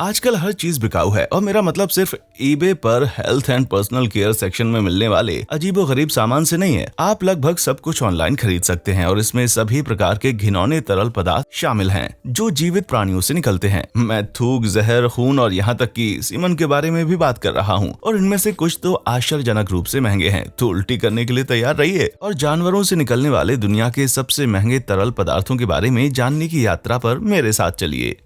आजकल हर चीज बिकाऊ है और मेरा मतलब सिर्फ ईबे पर health and personal care section में मिलने वाले अजीबोगरीब सामान से नहीं है। आप लगभग सब कुछ ऑनलाइन खरीद सकते हैं और इसमें सभी प्रकार के घिनौने तरल पदार्थ शामिल हैं जो जीवित प्राणियों से निकलते हैं। मैं थूक, जहर, खून और यहाँ तक कि सीमन के बारे में भी बात कर रहा हूँ और इनमें से कुछ तो आश्चर्यजनक रूप से महंगे हैं। तो उल्टी करने के लिए तैयार रहिए और जानवरों से निकलने वाले दुनिया के सबसे महंगे तरल पदार्थों के बारे में जानने की यात्रा पर मेरे साथ चलिए।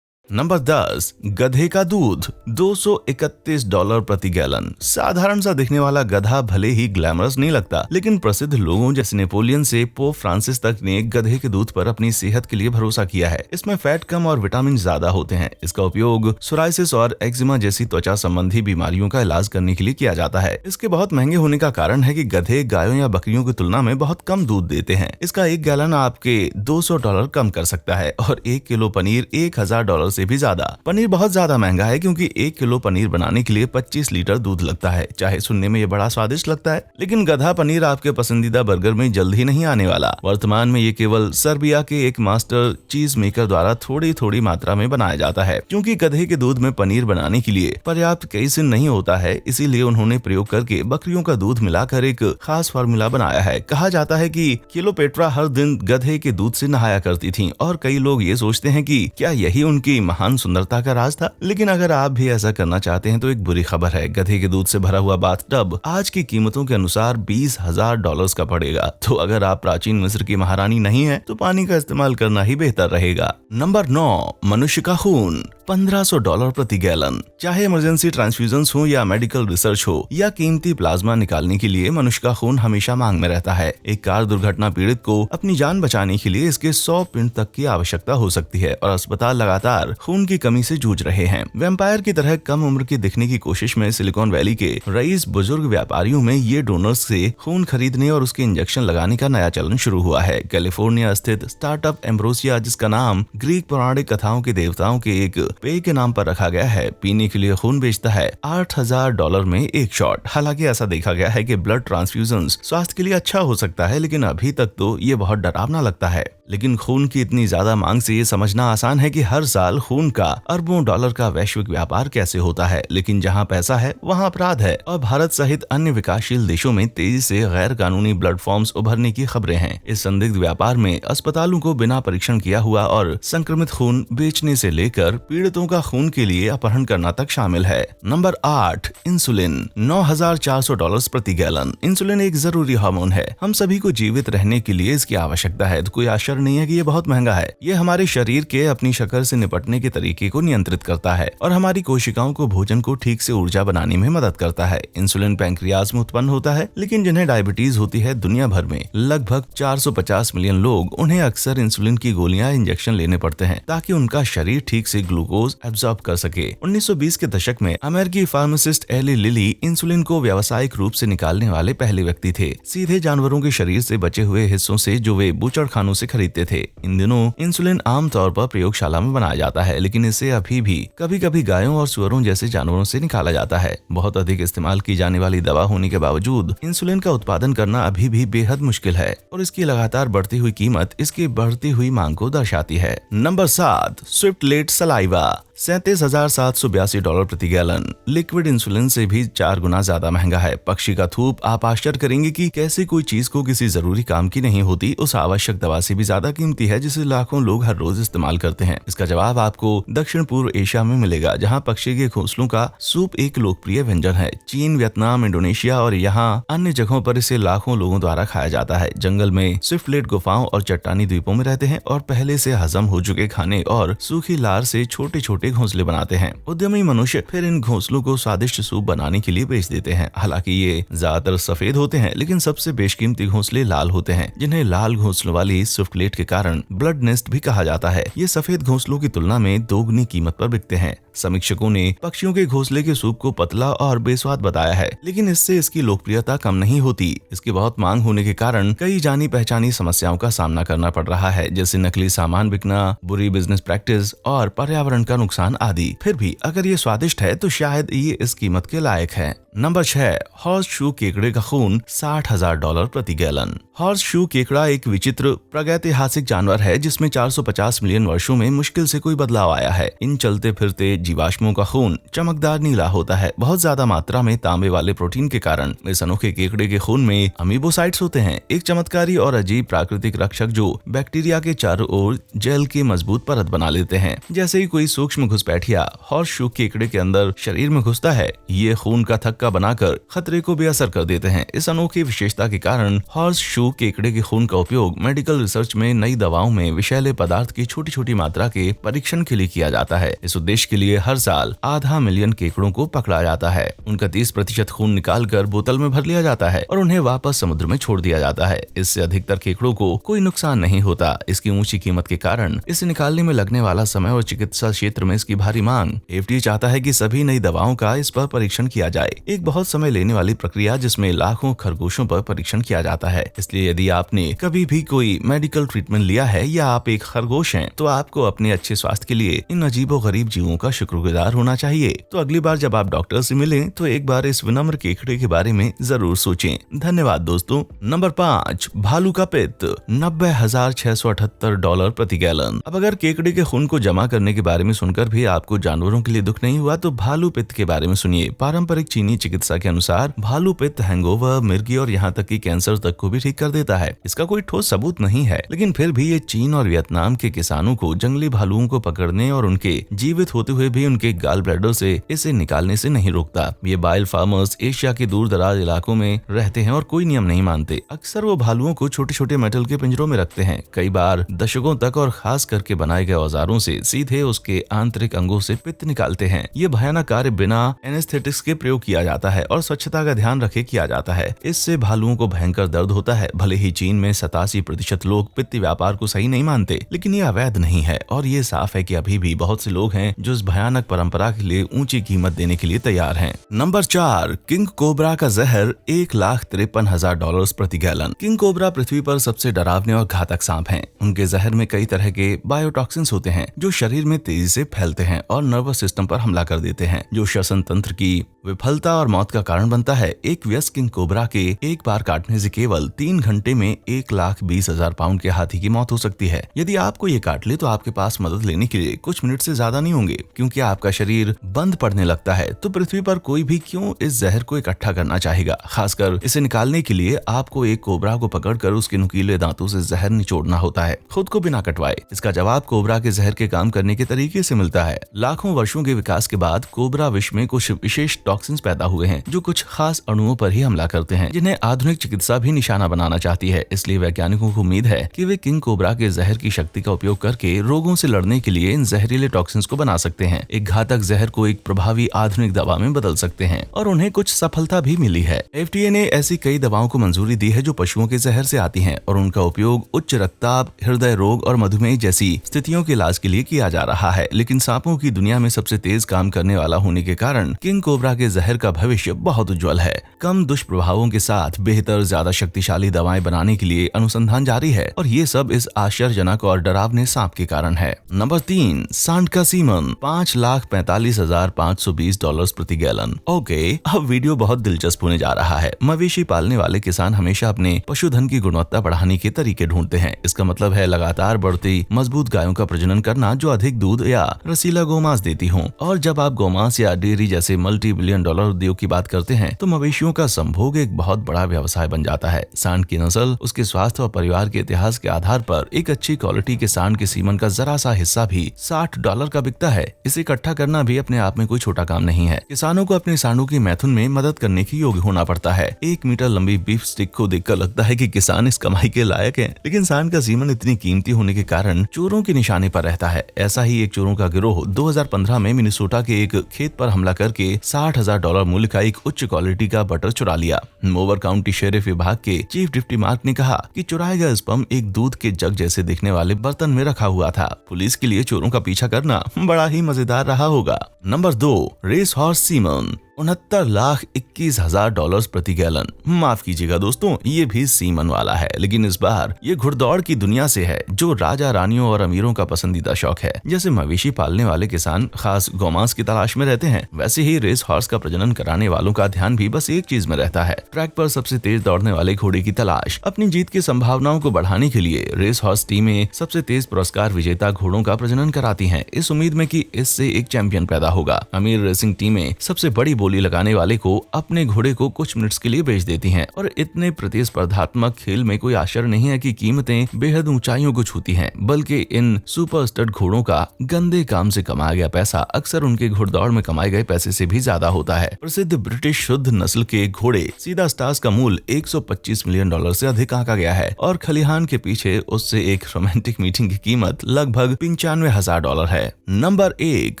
नंबर 10, गधे का दूध। $231 प्रति गैलन। साधारण सा दिखने वाला गधा भले ही ग्लैमरस नहीं लगता, लेकिन प्रसिद्ध लोगों जैसे नेपोलियन से पोप फ्रांसिस तक ने गधे के दूध पर अपनी सेहत के लिए भरोसा किया है। इसमें फैट कम और विटामिन ज्यादा होते हैं। इसका उपयोग सोराइसिस और एक्जिमा जैसी त्वचा संबंधी बीमारियों का इलाज करने के लिए किया जाता है। इसके बहुत महंगे होने का कारण है कि गधे गायों या बकरियों की तुलना में बहुत कम दूध देते हैं। इसका 1 गैलन आपके $200 कम कर सकता है और 1 किलो पनीर $1000 से भी ज्यादा। पनीर बहुत ज्यादा महंगा है क्योंकि 1 किलो पनीर बनाने के लिए 25 लीटर दूध लगता है। चाहे सुनने में ये बड़ा स्वादिष्ट लगता है, लेकिन गधा पनीर आपके पसंदीदा बर्गर में जल्द ही नहीं आने वाला। वर्तमान में ये केवल सर्बिया के एक मास्टर चीज मेकर द्वारा थोड़ी थोड़ी मात्रा में बनाया जाता है। क्योंकि गधे के दूध में पनीर बनाने के लिए पर्याप्त कैसिन नहीं होता है, इसीलिए उन्होंने प्रयोग करके बकरियों का दूध मिलाकर एक खास फार्मूला बनाया है। कहा जाता है कि क्लियोपेट्रा हर दिन गधे के दूध से नहाया करती थी और कई लोग ये सोचते हैं कि क्या यही उनकी महान सुंदरता का राज था। लेकिन अगर आप भी ऐसा करना चाहते हैं तो एक बुरी खबर है, गधे के दूध से भरा हुआ बाथटब आज की कीमतों के अनुसार $20,000 का पड़ेगा। तो अगर आप प्राचीन मिस्र की महारानी नहीं है तो पानी का इस्तेमाल करना ही बेहतर रहेगा। नंबर 9, मनुष्य का खून। $1500 प्रति गैलन। चाहे इमरजेंसी ट्रांसफ्यूजन हो या मेडिकल रिसर्च हो या कीमती प्लाज्मा निकालने के लिए मनुष्य का खून हमेशा मांग में रहता है। एक कार दुर्घटना पीड़ित को अपनी जान बचाने के लिए इसके 100 पिंड तक की आवश्यकता हो सकती है और अस्पताल लगातार खून की कमी से जूझ रहे हैं। वैम्पायर की तरह कम उम्र की दिखने की कोशिश में सिलिकॉन वैली के रईस बुजुर्ग व्यापारियों में ये डोनर्स से खून खरीदने और उसके इंजेक्शन लगाने का नया चलन शुरू हुआ है। कैलिफोर्निया स्थित स्टार्टअप एम्ब्रोसिया, जिसका नाम ग्रीक पौराणिक कथाओं के देवताओं के एक पेय के नाम पर रखा गया है, पीने के लिए खून बेचता है $8000 में एक शॉट। हालांकि ऐसा देखा गया है कि ब्लड ट्रांसफ्यूजन स्वास्थ्य के लिए अच्छा हो सकता है, लेकिन अभी तक तो ये बहुत डरावना लगता है। लेकिन खून की इतनी ज्यादा मांग से ये समझना आसान है कि हर साल खून का अरबों डॉलर का वैश्विक व्यापार कैसे होता है। लेकिन जहाँ पैसा है वहाँ अपराध है और भारत सहित अन्य विकासशील देशों में तेजी से गैर कानूनी ब्लड फॉर्म्स उभरने की खबरें हैं। इस संदिग्ध व्यापार में अस्पतालों को बिना परीक्षण किया हुआ और संक्रमित खून बेचने से लेकर पीड़ितों का खून के लिए अपहरण करना तक शामिल है। Number 8, insulin. $9400 प्रति गैलन। इंसुलिन एक जरूरी हार्मोन है। हम सभी को जीवित रहने के लिए इसकी आवश्यकता है, तो कोई आश्चर्य नहीं है कि ये बहुत महंगा है। ये हमारे शरीर के अपनी शक्कर से निपटने के तरीके को नियंत्रित करता है और हमारी कोशिकाओं को भोजन को ठीक से ऊर्जा बनाने में मदद करता है। इंसुलिन पैंक्रियाज में उत्पन्न होता है, लेकिन जिन्हें डायबिटीज होती है दुनिया भर में लगभग 450 मिलियन लोग, उन्हें अक्सर इंसुलिन की गोलियां इंजेक्शन लेने पड़ते हैं ताकि उनका शरीर ठीक से ग्लूकोज एब्जॉर्ब कर सके। 1920 के दशक में अमेरिकी फार्मासिस्ट एली लिली इंसुलिन को व्यावसायिक रूप से निकालने वाले पहले व्यक्ति थे, सीधे जानवरों के शरीर से बचे हुए हिस्सों से जो वे बूचड़ खानों से खरीदते थे। इन दिनों इंसुलिन आमतौर पर प्रयोगशाला में बनाया जाता है, लेकिन इसे अभी भी कभी कभी गायों और सुअरों जैसे जानवरों से निकाला जाता है। बहुत अधिक इस्तेमाल की जाने वाली दवा होने के बावजूद इंसुलिन का उत्पादन करना अभी भी बेहद मुश्किल है और इसकी लगातार बढ़ती हुई कीमत इसकी बढ़ती हुई मांग को दर्शाती है। Number 7, swiftlet saliva. $37,782 प्रति गैलन। लिक्विड इंसुलिन से भी 4 गुना ज्यादा महंगा है। पक्षी का थूप। आप आश्चर्य करेंगे कि कैसे कोई चीज को किसी जरूरी काम की नहीं होती उस आवश्यक दवा से भी ज्यादा कीमती है जिसे लाखों लोग हर रोज इस्तेमाल करते हैं। इसका जवाब आपको दक्षिण पूर्व एशिया में मिलेगा, जहाँ पक्षी के घोंसलों का सूप एक लोकप्रिय व्यंजन है। चीन, वियतनाम, इंडोनेशिया और यहाँ अन्य जगहों पर इसे लाखों लोगों द्वारा खाया जाता है। जंगल में स्विफ्टलेट गुफाओं और चट्टानी द्वीपों में रहते हैं और पहले से हजम हो चुके खाने और सूखी लार से छोटे छोटे घोंसले बनाते हैं। उद्यमी मनुष्य फिर इन घोंसलों को स्वादिष्ट सूप बनाने के लिए बेच देते हैं। हालांकि ये ज्यादातर सफेद होते हैं, लेकिन सबसे बेशकीमती घोंसले लाल होते हैं, जिन्हें लाल घोंसलों वाली स्विफ्टलेट के कारण ब्लड नेस्ट भी कहा जाता है। ये सफेद घोंसलों की तुलना में दोगुनी कीमत पर बिकते हैं। समीक्षकों ने पक्षियों के घोंसले के सूप को पतला और बेस्वाद बताया है, लेकिन इससे इसकी लोकप्रियता कम नहीं होती। इसकी बहुत मांग होने के कारण कई जानी पहचानी समस्याओं का सामना करना पड़ रहा है, जैसे नकली सामान बिकना, बुरी बिजनेस प्रैक्टिस और पर्यावरण का नुकसान आदि। फिर भी अगर ये स्वादिष्ट है तो शायद ये इस कीमत के लायक है। नंबर 6, हॉर्स शू केकड़े का खून $60,000 प्रति गैलन। हॉर्स शू केकड़ा एक विचित्र प्रागैतिहासिक जानवर है जिसमें 450 मिलियन वर्षों में मुश्किल से कोई बदलाव आया है। इन चलते फिरते जीवाश्मों का खून चमकदार नीला होता है। बहुत ज्यादा मात्रा में तांबे वाले प्रोटीन के कारण इस अनोखे केकड़े के खून में अमीबोसाइट्स होते हैं, एक चमत्कारी और अजीब प्राकृतिक रक्षक जो बैक्टीरिया के चारों ओर जेल की मजबूत परत बना लेते हैं। जैसे ही कोई सूक्ष्म घुसपैठिया हॉर्स शू केकड़े के अंदर शरीर में घुसता है, ये खून का थक्का बनाकर खतरे को बेअसर कर देते हैं। इस अनोखी विशेषता के कारण हॉर्स शू केकड़े के खून का उपयोग मेडिकल रिसर्च में नई दवाओं में विषैले पदार्थ की छोटी छोटी मात्रा के परीक्षण के लिए किया जाता है। इस उद्देश्य के लिए हर साल 0.5 मिलियन केकड़ों को पकड़ा जाता है। उनका 30% खून निकालकर बोतल में भर लिया जाता है और उन्हें वापस समुद्र में छोड़ दिया जाता है। इससे अधिकतर केकड़ों को कोई नुकसान नहीं होता। इसकी ऊंची कीमत के कारण इसे निकालने में लगने वाला समय और चिकित्सा क्षेत्र में इसकी भारी मांग। FDA चाहता है कि सभी नई दवाओं का इस पर परीक्षण किया जाए, एक बहुत समय लेने वाली प्रक्रिया जिसमें लाखों खरगोशों पर परीक्षण किया जाता है। इसलिए यदि आपने कभी भी कोई मेडिकल ट्रीटमेंट लिया है या आप एक खरगोश हैं, तो आपको अपने अच्छे स्वास्थ्य के लिए इन अजीबोगरीब जीवों का शुक्रगुजार होना चाहिए। तो अगली बार जब आप डॉक्टर से मिलें तो एक बार इस विनम्र केकड़े के बारे में जरूर सोचें। धन्यवाद दोस्तों। नंबर 5, भालू का पित्त $90,678 प्रति गैलन। अब अगर केकड़े के खून को जमा करने के बारे में सुनकर भी आपको जानवरों के लिए दुख नहीं हुआ तो भालू पित्त के बारे में सुनिए। पारंपरिक चीनी चिकित्सा के अनुसार भालू पित्त हैंगओवर, मिर्गी और यहाँ तक कि कैंसर तक को भी ठीक कर देता है। इसका कोई ठोस सबूत नहीं है, लेकिन फिर भी ये चीन और वियतनाम के किसानों को जंगली भालुओं को पकड़ने और उनके जीवित होते हुए भी उनके गाल ब्लैडर से इसे निकालने से नहीं रोकता। ये बाइल फार्मर्स एशिया के दूर दराज इलाकों में रहते हैं और कोई नियम नहीं मानते। अक्सर वो भालुओं को छोटे छोटे मेटल के पिंजरों में रखते हैं, कई बार दशकों तक, और खास करके बनाए गए औजारों से सीधे उसके आंतरिक अंगों से पित्त निकालते हैं। ये भयानक कार्य बिना एनेस्थेटिक्स के प्रयोग किया जाता है और स्वच्छता का ध्यान रखे किया जाता है। इससे भालुओं को भयंकर दर्द होता है। भले ही चीन में 87% लोग पित्त व्यापार को सही नहीं मानते, लेकिन ये अवैध नहीं है और ये साफ है कि अभी भी बहुत से लोग हैं जो इस भयानक परंपरा के लिए ऊंची कीमत देने के लिए तैयार हैं। नंबर 4, किंग कोबरा का जहर $1,53,000 प्रति गैलन। किंग कोबरा पृथ्वी पर सबसे डरावने और घातक सांप हैं। उनके जहर में कई तरह के बायोटॉक्सिन्स होते हैं जो शरीर में तेजी से फैलते हैं और नर्वस सिस्टम पर हमला कर देते हैं, जो श्वसन तंत्र की विफलता और मौत का कारण बनता है। एक वयस्क किंग कोबरा के एक बार काटने से केवल 3 घंटे में 1,20,000 पाउंड के हाथी की मौत हो सकती है। यदि आपको ये काट ले तो आपके पास मदद लेने के लिए कुछ मिनट से ज्यादा नहीं होंगे, क्योंकि आपका शरीर बंद पड़ने लगता है। तो पृथ्वी पर कोई भी क्यों इस जहर को इकट्ठा करना चाहेगा। खासकर इसे निकालने के लिए आपको एक कोबरा को पकड़कर उसके नुकीले दांतों से जहर निचोड़ना होता है, खुद को बिना कटवाए। इसका जवाब कोबरा के जहर के काम करने के तरीके से मिलता है। लाखों वर्षों के विकास के बाद कोबरा विश्व में कुछ विशेष टॉक्सिन्स पैदा हुए हैं जो कुछ खास अणुओं पर ही हमला करते हैं, जिन्हें आधुनिक चिकित्सा भी निशाना बनाना चाहती है। इसलिए वैज्ञानिकों को उम्मीद है कि वे किंग कोबरा के जहर की शक्ति का उपयोग करके रोगों से लड़ने के लिए इन जहरीले टॉक्सिन्स को बना सकते हैं। एक घातक जहर को एक प्रभावी आधुनिक दवा में बदल सकते हैं और उन्हें कुछ सफलता भी मिली है। FDA ने ऐसी कई दवाओं को मंजूरी दी है जो पशुओं के जहर से आती हैं और उनका उपयोग उच्च रक्तचाप, हृदय रोग और मधुमेह जैसी स्थितियों के इलाज के लिए किया जा रहा है। लेकिन सांपों की दुनिया में सबसे तेज काम करने वाला होने के कारण किंग कोबरा के जहर का भविष्य बहुत उज्जवल है। कम दुष्प्रभावों के साथ बेहतर, ज्यादा शक्तिशाली दवाएं बनाने के लिए अनुसंधान जारी है और ये सब इस आश्चर्यजनक और डरावने सांप के कारण है। नंबर 3, सांड का सीमन $5,45,520 प्रति गैलन। ओके, अब वीडियो बहुत दिलचस्प होने जा रहा है। मवेशी पालने वाले किसान हमेशा अपने पशुधन की गुणवत्ता बढ़ाने के तरीके ढूंढते हैं। इसका मतलब है लगातार बढ़ती मजबूत गायों का प्रजनन करना जो अधिक दूध या रसीला गोमांस देती हों। और जब आप गोमांस या डेयरी जैसे $multi-billion उद्योग की बात करते हैं तो मवेशियों का संभोग एक बहुत बड़ा व्यवसाय बन जाता है। सांड की नस्ल, उसके स्वास्थ्य और परिवार के इतिहास के आधार पर एक अच्छी क्वालिटी के सांड के सीमन का जरा सा हिस्सा भी $60 का बिकता है। इसे इकट्ठा करना भी अपने आप में कोई छोटा काम नहीं है। किसानों को अपने सांडों की मैथुन में मदद करने के योग्य होना पड़ता है। 1 मीटर लंबी बीफ स्टिक को देखकर लगता है कि किसान इस कमाई के लायक हैं, लेकिन सांड का सीमन इतनी कीमती होने के कारण चोरों के निशाने पर रहता है। ऐसा ही एक चोरों का गिरोह 2015 में मिनेसोटा के एक खेत पर हमला करके $60,000 मूल्य का एक उच्च क्वालिटी का बटर चुरा लिया। मोवर काउंटी शेरिफ विभाग के चीफ डिप्टी मार्क ने कहा कि चुराया गया स्पर्म एक दूध के जग जैसे दिखने वाले बर्तन में रखा हुआ था। पुलिस के लिए चोरों का पीछा करना बड़ा ही मजेदार रहा होगा। नंबर 2, रेस हॉर्स सीमन $69,21,000 प्रति गैलन। माफ कीजिएगा दोस्तों, ये भी सीमन वाला है, लेकिन इस बार ये घुड़दौड़ की दुनिया से है, जो राजा रानियों और अमीरों का पसंदीदा शौक है। जैसे मवेशी पालने वाले किसान खास गौमांस की तलाश में रहते हैं, वैसे ही रेस हॉर्स का प्रजनन कराने वालों का ध्यान भी बस एक चीज में रहता है, ट्रैक पर सबसे तेज दौड़ने वाले घोड़े की तलाश। अपनी जीत की संभावनाओं को बढ़ाने के लिए रेस हॉर्स टीमें सबसे तेज पुरस्कार विजेता घोड़ों का प्रजनन कराती हैं, इस उम्मीद में कि इससे एक चैंपियन पैदा होगा। अमीर रेसिंग टीमें सबसे बड़ी बोली लगाने वाले को अपने घोड़े को कुछ मिनट्स के लिए बेच देती हैं, और इतने प्रतिस्पर्धात्मक खेल में कोई आश्चर्य नहीं है कि कीमतें बेहद ऊंचाइयों को छूती हैं। बल्कि इन सुपर स्टड घोड़ों का गंदे काम से कमाया गया पैसा अक्सर उनके घुड़दौड़ में कमाए गए पैसे से भी ज्यादा होता है। प्रसिद्ध ब्रिटिश शुद्ध नस्ल के घोड़े सीधा स्टार्स का मूल्य $125 मिलियन से अधिक आंका गया है, और खलिहान के पीछे उससे एक रोमांटिक मीटिंग की कीमत लगभग $95,000 है। नंबर 1,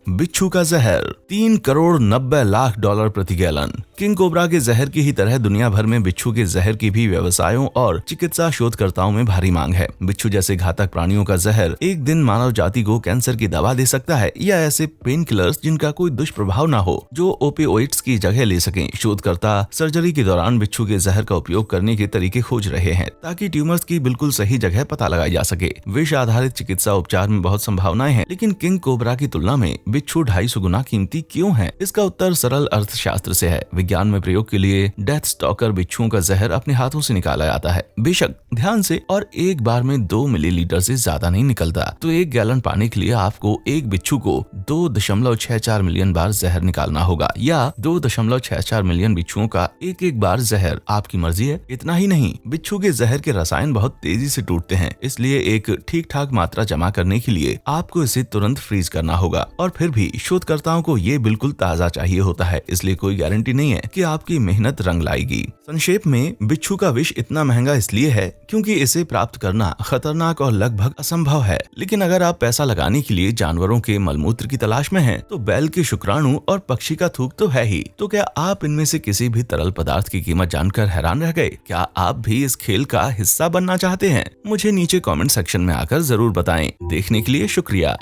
बिच्छू का जहर, $3,90,00,000 प्रति गैलन। किंग कोबरा के जहर की ही तरह दुनिया भर में बिच्छू के जहर की भी व्यवसायों और चिकित्सा शोधकर्ताओं में भारी मांग है। बिच्छू जैसे घातक प्राणियों का जहर एक दिन मानव जाति को कैंसर की दवा दे सकता है, या ऐसे पेन किलर्स जिनका कोई दुष्प्रभाव ना हो, जो ओपियोइड्स की जगह ले सकें। शोधकर्ता सर्जरी के दौरान बिच्छू के जहर का उपयोग करने के तरीके खोज रहे हैं, ताकि ट्यूमर्स की बिल्कुल सही जगह पता लगाई जा सके। विष आधारित चिकित्सा उपचार में बहुत संभावनाएं हैं, लेकिन किंग कोबरा की तुलना में बिच्छू 250 गुना कीमती क्यों है? इसका उत्तर सरल अर्थशास्त्र से है। विज्ञान में प्रयोग के लिए डेथ स्टॉकर बिच्छुओं का जहर अपने हाथों से निकाला जाता है, बेशक ध्यान से, और एक बार में 2 मिलीलीटर से ज्यादा नहीं निकलता। तो 1 गैलन पाने के लिए आपको एक बिच्छू को 2.64 मिलियन बार जहर निकालना होगा, या 2.64 मिलियन बिच्छुओं का एक बार जहर। आपकी मर्जी है। इतना ही नहीं, बिच्छू के जहर के रसायन बहुत तेजी से टूटते हैं, इसलिए एक ठीक ठाक मात्रा जमा करने के लिए आपको इसे तुरंत फ्रीज करना होगा। और फिर भी शोधकर्ताओं को ये बिल्कुल ताज़ा चाहिए होता है, इसलिए कोई गारंटी नहीं है कि आपकी मेहनत रंग लाएगी। संक्षेप में, बिच्छू का विष इतना महंगा इसलिए है क्योंकि इसे प्राप्त करना खतरनाक और लगभग असंभव है। लेकिन अगर आप पैसा लगाने के लिए जानवरों के मलमूत्र की तलाश में हैं, तो बैल के शुक्राणु और पक्षी का थूक तो है ही। तो क्या आप इनमें से किसी भी तरल पदार्थ की कीमत जानकर हैरान रह गए? क्या आप भी इस खेल का हिस्सा बनना चाहते हैं? मुझे नीचे कमेंट सेक्शन में आकर जरूर बताएं। देखने के लिए शुक्रिया।